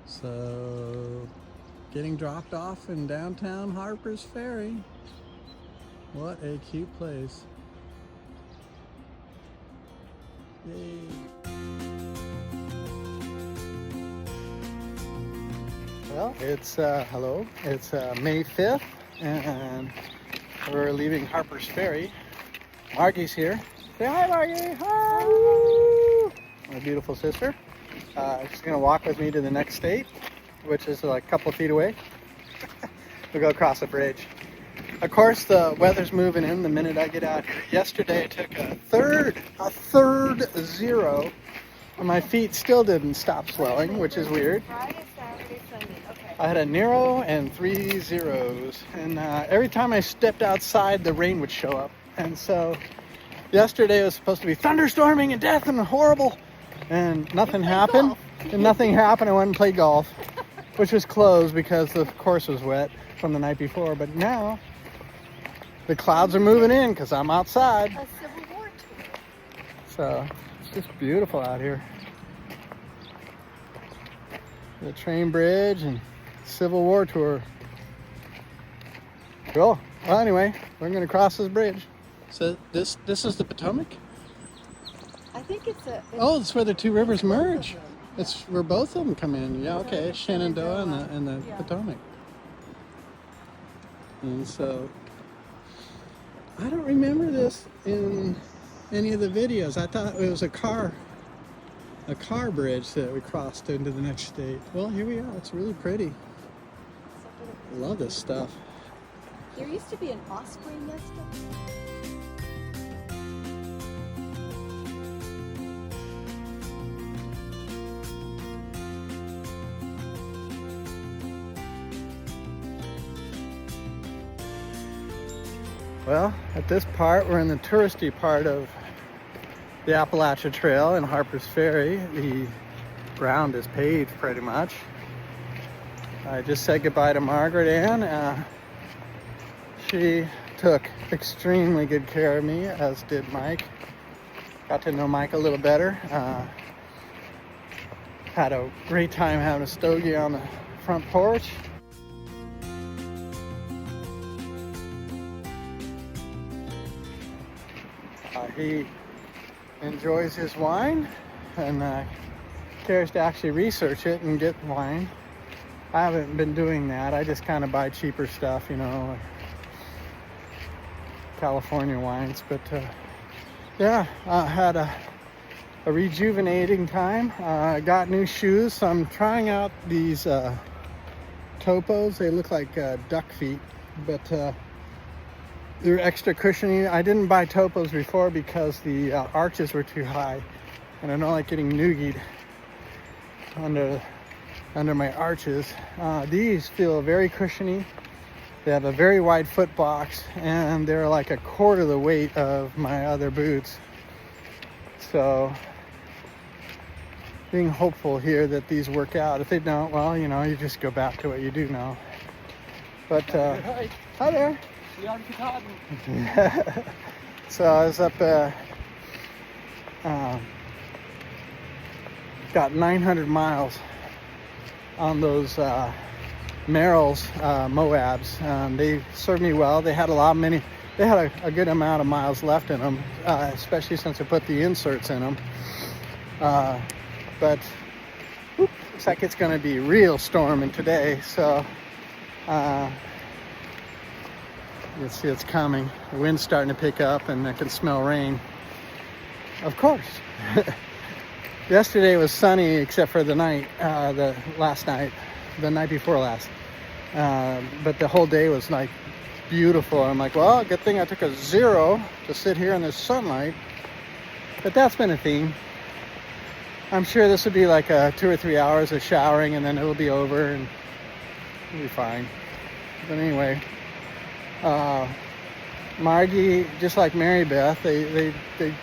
So, getting dropped off in downtown Harper's Ferry. What a cute place. Yay. Well, it's hello. It's May 5th, and we're leaving Harper's Ferry. Margie's here. Say hi, Margie. Hi. Woo! My beautiful sister. She's gonna walk with me to the next state, which is like a couple feet away. We'll go across the bridge. Of course, the weather's moving in the minute I get out here. Yesterday, I took a third zero, and my feet still didn't stop swelling, which is weird. Friday, Saturday, Sunday. Okay. I had a Nero and 3 zeros, and every time I stepped outside, the rain would show up. And so yesterday it was supposed to be thunderstorming and death and horrible, and nothing happened. And nothing happened. I went and played golf, which was closed because the course was wet from the night before. But now the clouds are moving in because I'm outside. A Civil War tour. So it's just beautiful out here. The train bridge and Civil War tour. Cool. Well, anyway, we're going to cross this bridge. So this is the Potomac? I think it's a. Oh, it's where the two rivers merge. Both of them. It's where both of them come in. Yeah, okay. Shenandoah and the Yeah. Potomac. And so I don't remember this in any of the videos. I thought it was a car bridge that we crossed into the next state. Well, here we are. It's really pretty. I love this stuff. There used to be an osprey nest up there. Well, at this part, we're in the touristy part of the Appalachia Trail in Harper's Ferry. The ground is paved pretty much. I just said goodbye to Margaret Ann. She took extremely good care of me, as did Mike. Got to know Mike a little better. Had a great time having a stogie on the front porch. He enjoys his wine and cares to actually research it and get wine. I haven't been doing that. I just kind of buy cheaper stuff, you know, like California wines. But yeah, I had a rejuvenating time. I got new shoes, so I'm trying out these topos. They look like duck feet, but they're extra cushiony. I didn't buy topos before because the arches were too high, and I don't like getting noogied under my arches. These feel very cushiony. They have a very wide foot box, and they're like a quarter the weight of my other boots. So being hopeful here that these work out. If they don't, well, you know, you just go back to what you do know. But hi there. So I was up, got 900 miles on those Merrill's Moabs. They served me well. They had they had a good amount of miles left in them, especially since I put the inserts in them. But looks like it's going to be real storming today. So you see it's coming. The wind's starting to pick up, and I can smell rain. Of course. Yesterday was sunny except for the night, the night before last. But the whole day was like beautiful. I'm like, well, good thing I took a zero to sit here in the sunlight. But that's been a theme. I'm sure this would be like 2 or 3 hours of showering, and then it'll be over and it'll be fine. But anyway, Margie, just like Mary Beth, they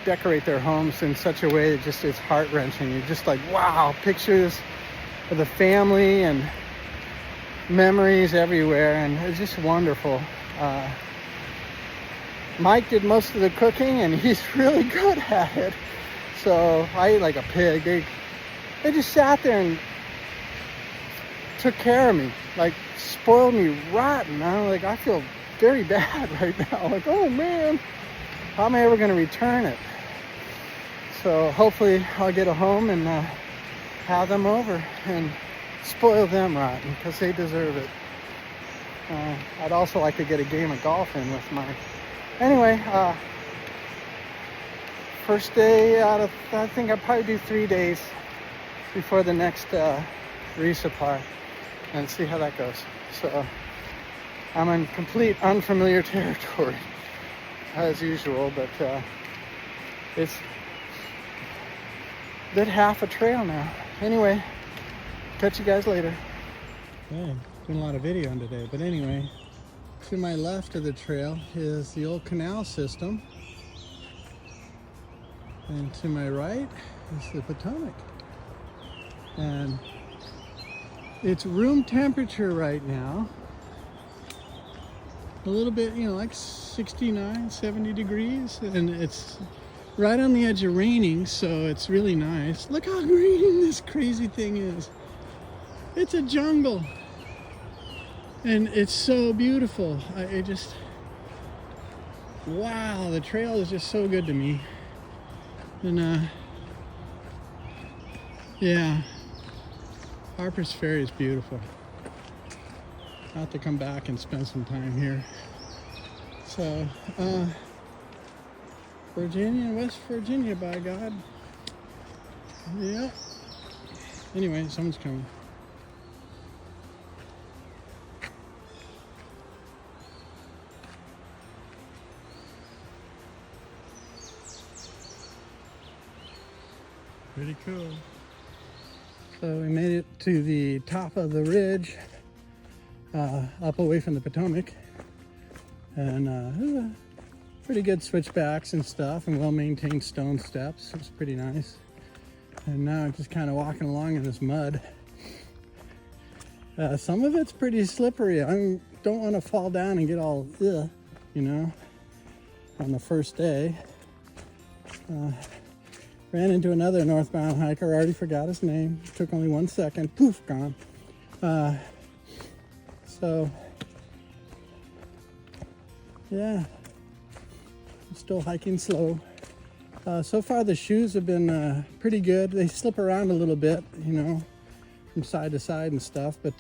decorate their homes in such a way that just is heart-wrenching. You're just like, wow, pictures of the family and memories everywhere, and it's just wonderful. Mike did most of the cooking, and he's really good at it. So I ate like a pig. They just sat there and took care of me, like spoiled me rotten. I feel very bad right now. Like, oh man, how am I ever going to return it? So hopefully I'll get a home and have them over and spoil them rotten, because they deserve it. I'd also like to get a game of golf in with my... Anyway, first day out of, I think I'll probably do 3 days before the next resupply, and see how that goes. So I'm in complete unfamiliar territory as usual, but it's a good half a trail now. Anyway, catch you guys later. Okay, doing a lot of video today, but anyway, to my left of the trail is the old canal system, and to my right is the Potomac. And it's room temperature right now, a little bit, you know, like 69, 70 degrees, and it's right on the edge of raining, so it's really nice. Look how green this crazy thing is. It's a jungle, and it's so beautiful. Wow, the trail is just so good to me. And yeah, Harper's Ferry is beautiful. I'll have to come back and spend some time here. So, Virginia, West Virginia, by God. Yeah. Anyway, someone's coming. Pretty cool. So we made it to the top of the ridge, up away from the Potomac, and pretty good switchbacks and stuff, and well-maintained stone steps. It was pretty nice. And now I'm just kind of walking along in this mud. Some of it's pretty slippery. I don't want to fall down and get all you know, on the first day. Ran into another northbound hiker, already forgot his name. Took only 1 second, poof, gone. So, yeah, I'm still hiking slow. So far the shoes have been pretty good. They slip around a little bit, you know, from side to side and stuff, but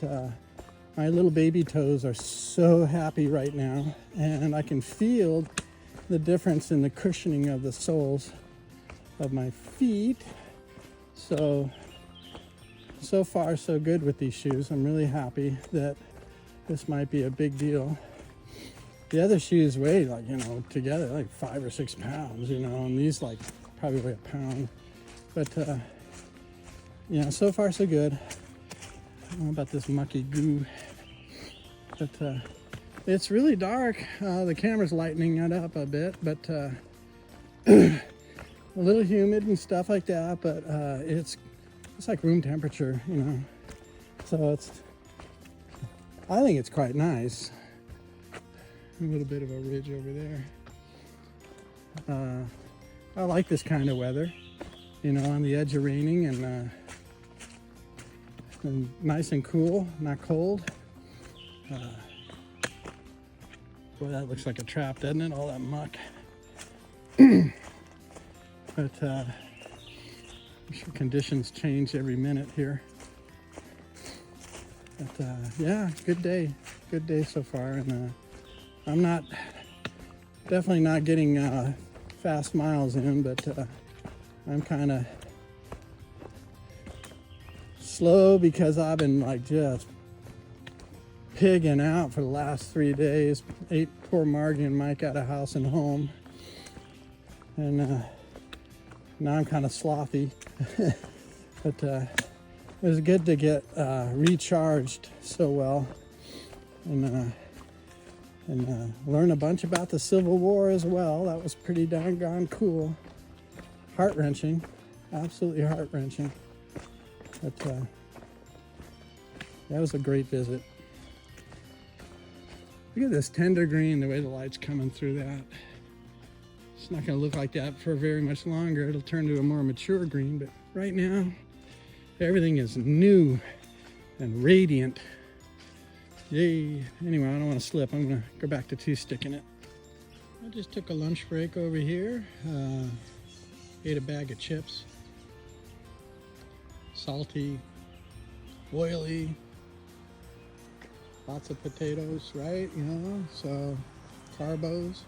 my little baby toes are so happy right now, and I can feel the difference in the cushioning of the soles of my feet. So far so good with these shoes. I'm really happy that this might be a big deal. The other shoes weigh, like, you know, together like 5 or 6 pounds, you know, and these like probably weigh a pound. But yeah, so far so good. I don't know about this mucky goo, but it's really dark. The camera's lightening it up a bit, but a little humid and stuff like that, but it's like room temperature, you know. So I think it's quite nice. A little bit of a ridge over there. I like this kind of weather, you know, on the edge of raining, and nice and cool, not cold. Boy, that looks like a trap, doesn't it? All that muck. But I'm sure conditions change every minute here. But yeah, good day so far, and I'm definitely not getting fast miles in, but I'm kind of slow because I've been like just pigging out for the last 3 days. Ate poor Margie and Mike out of house and home, and now I'm kind of slothy. But it was good to get recharged so well, and learn a bunch about the Civil War as well. That was pretty doggone cool. Heart-wrenching, absolutely heart-wrenching. But that was a great visit. Look at this tender green, the way the light's coming through that. It's not going to look like that for very much longer. It'll turn to a more mature green, but right now everything is new and radiant. Yay. Anyway, I don't want to slip. I'm going to go back to two-sticking it. I just took a lunch break over here. Ate a bag of chips. Salty, oily, lots of potatoes, right? You know, so carbos.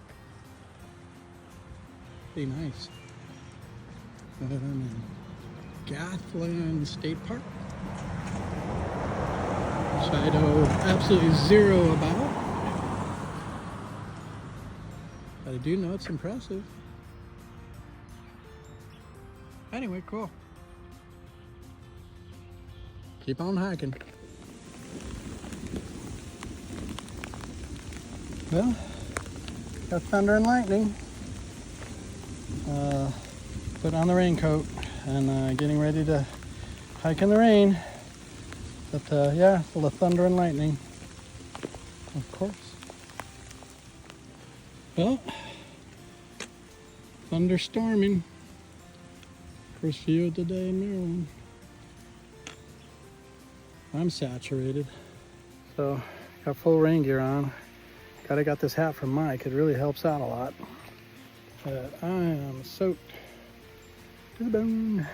Be nice. I'm in Gathland State Park, which I know absolutely zero about. But I do know it's impressive. Anyway, cool. Keep on hiking. Well, got thunder and lightning. Put on the raincoat and getting ready to hike in the rain. But yeah, full of thunder and lightning, of course. Well, thunderstorming. First view of the day in Maryland. I'm saturated. So, got full rain gear on. Got this hat from Mike. It really helps out a lot. But I am soaked to the bone.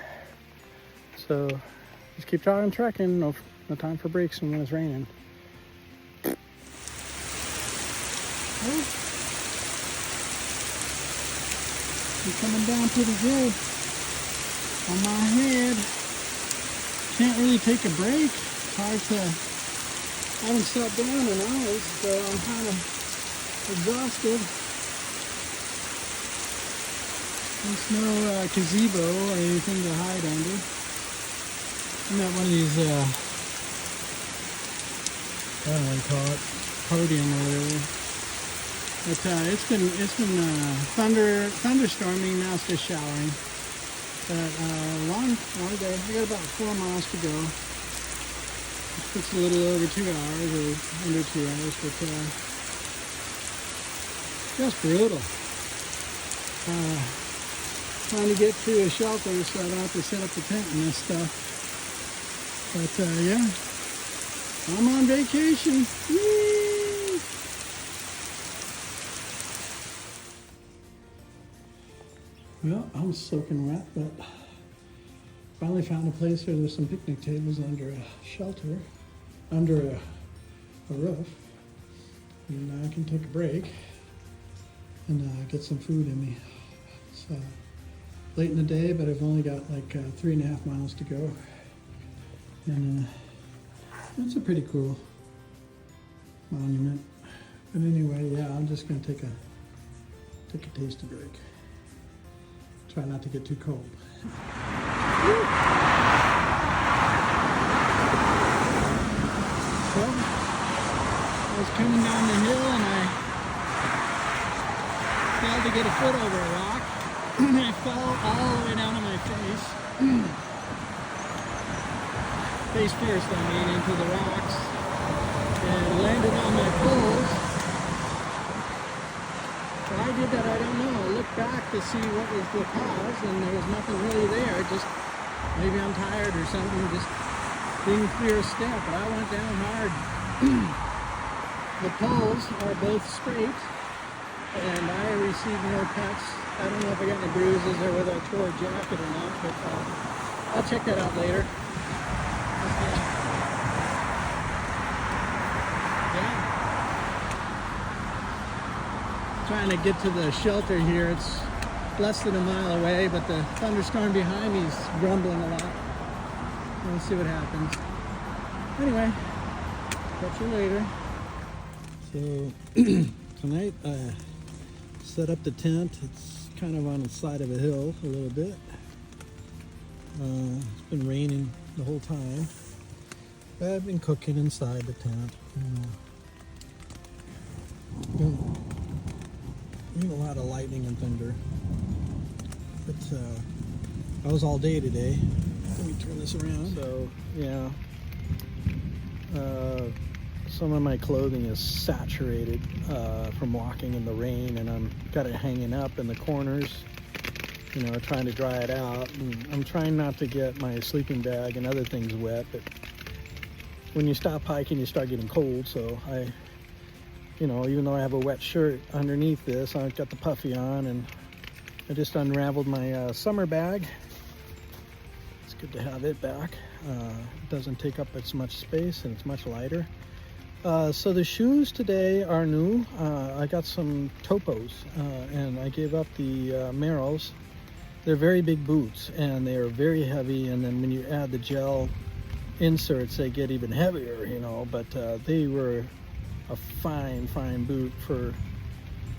So, just keep trying trekking. No time for breaks when it's raining. You're coming down pretty good on my head. Can't really take a break. Hard to, I haven't sat down in hours, so I'm kind of exhausted. There's no gazebo or anything to hide under. I'm at one of these, I don't know what you call it, podium or whatever. But it's been thunderstorming. Now it's just showering. But long day. I got about 4 miles to go. It's a little over 2 hours or under 2 hours, but just brutal. Trying to get to a shelter so I don't have to set up the tent and this stuff. But yeah, I'm on vacation. Yay! Well, I'm soaking wet, but finally found a place where there's some picnic tables under a shelter, under a roof, and I can take a break and get some food in me. It's late in the day, but I've only got like 3.5 miles to go, and it's a pretty cool monument. But anyway, yeah, I'm just gonna take a tasty break. Try not to get too cold. Well, I was coming down the hill and I failed to get a foot over a rock. I fell all the way down on my face. Face first, I mean, into the rocks. And landed on my poles. Why I did that, I don't know. I looked back to see what was the cause, and there was nothing really there. Just maybe I'm tired or something, just didn't clear a step. But I went down hard. The poles are both straight, and I received no cuts. I don't know if I got any bruises or whether I tore a jacket or not, but I'll check that out later. Trying to get to the shelter here. It's less than a mile away, but the thunderstorm behind me is grumbling a lot. We'll see what happens. Anyway, catch you later. So tonight I set up the tent. It's kind of on the side of a hill a little bit. It's been raining the whole time. But I've been cooking inside the tent. A lot of lightning and thunder, but I was all day today. Let me turn this around. So yeah, some of my clothing is saturated from walking in the rain, and I'm got it hanging up in the corners, you know, trying to dry it out. And I'm trying not to get my sleeping bag and other things wet, but when you stop hiking, you start getting cold. So even though I have a wet shirt underneath this, I've got the puffy on, and I just unraveled my summer bag. It's good to have it back. It doesn't take up as much space, and it's much lighter. So the shoes today are new. I got some Topos, and I gave up the Merrells. They're very big boots, and they are very heavy, and then when you add the gel inserts, they get even heavier, but they were a fine boot for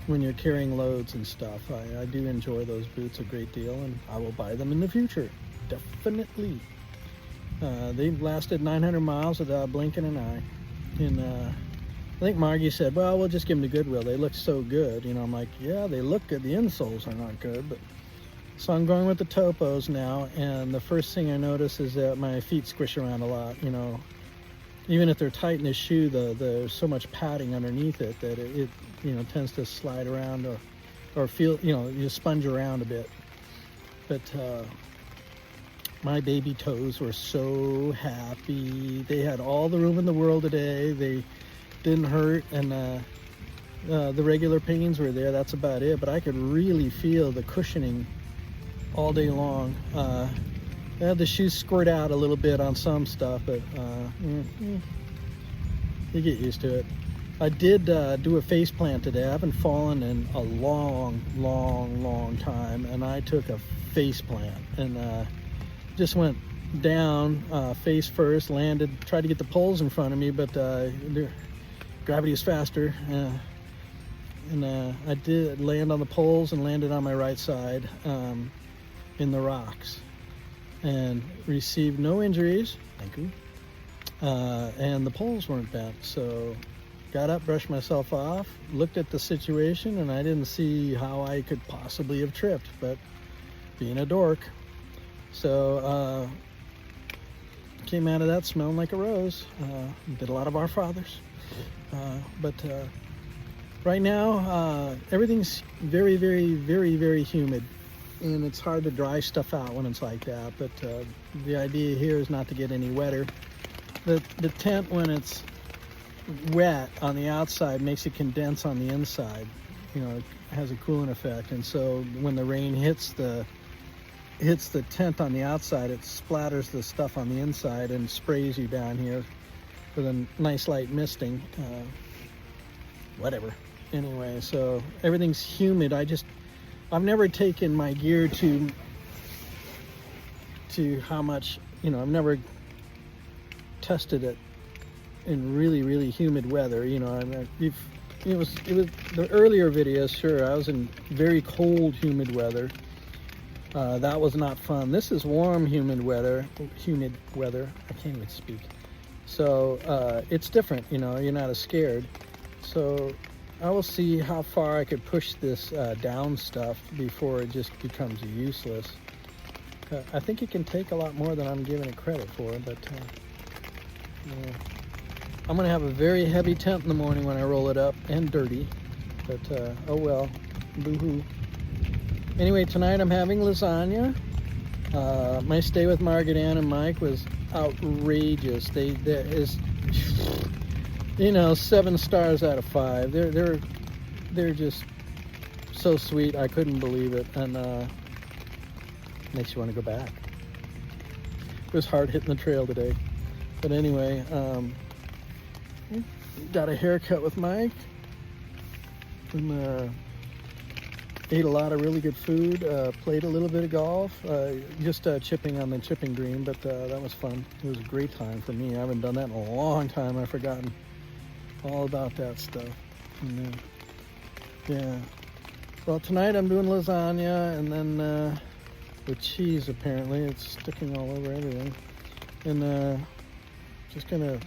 when you're carrying loads and stuff. I do enjoy those boots a great deal, and I will buy them in the future, definitely. They've lasted 900 miles without blinking an eye. And I think Margie said, well, we'll just give them to Goodwill. They look so good. I'm like, yeah, they look good. The insoles are not good. But so I'm going with the Topos now. And the first thing I notice is that my feet squish around a lot. Even if they're tight in the shoe, there's so much padding underneath it that it tends to slide around or feel, you sponge around a bit. But my baby toes were so happy. They had all the room in the world today. They didn't hurt, and the regular pains were there. That's about it. But I could really feel the cushioning all day long. I had the shoes squirt out a little bit on some stuff, but you get used to it. I did do a face plant today. I haven't fallen in a long time, and I took a face plant and just went down face first, landed, tried to get the poles in front of me, but gravity is faster, and I did land on the poles and landed on my right side in the rocks and received no injuries, thank you, and the poles weren't bent. So got up, brushed myself off, looked at the situation, and I didn't see how I could possibly have tripped, but being a dork. So came out of that smelling like a rose. Did a lot of Our Fathers. But right now, everything's very humid, and it's hard to dry stuff out when it's like that. But the idea here is not to get any wetter. The tent, when it's wet on the outside, makes it condense on the inside. It has a cooling effect, and so when the rain hits the tent on the outside, it splatters the stuff on the inside and sprays you down here with a nice light misting. Whatever. Anyway, so everything's humid. I've never taken my gear to how much, I've never tested it in really humid weather. It was the earlier videos, sure, I was in very cold, humid weather. That was not fun. This is warm, humid weather. I can't even speak. So it's different, you're not as scared. So I will see how far I could push this down stuff before it just becomes useless. I think it can take a lot more than I'm giving it credit for, but I'm gonna have a very heavy tent in the morning when I roll it up, and dirty, but oh well, boo-hoo. Anyway, tonight I'm having lasagna. My stay with Margaret Ann and Mike was outrageous. There is, 7 stars out of 5. They're just so sweet. I couldn't believe it, and makes you want to go back. It was hard hitting the trail today, but anyway, got a haircut with Mike, and ate a lot of really good food, played a little bit of golf, just chipping on the chipping green, but that was fun. It was a great time for me. I haven't done that in a long time. I've forgotten all about that stuff. And, yeah. Well, tonight I'm doing lasagna, and then with cheese, apparently. It's sticking all over everything. And just gonna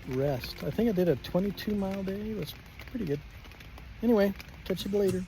rest. I think I did a 22-mile day. It was pretty good. Anyway, catch you later.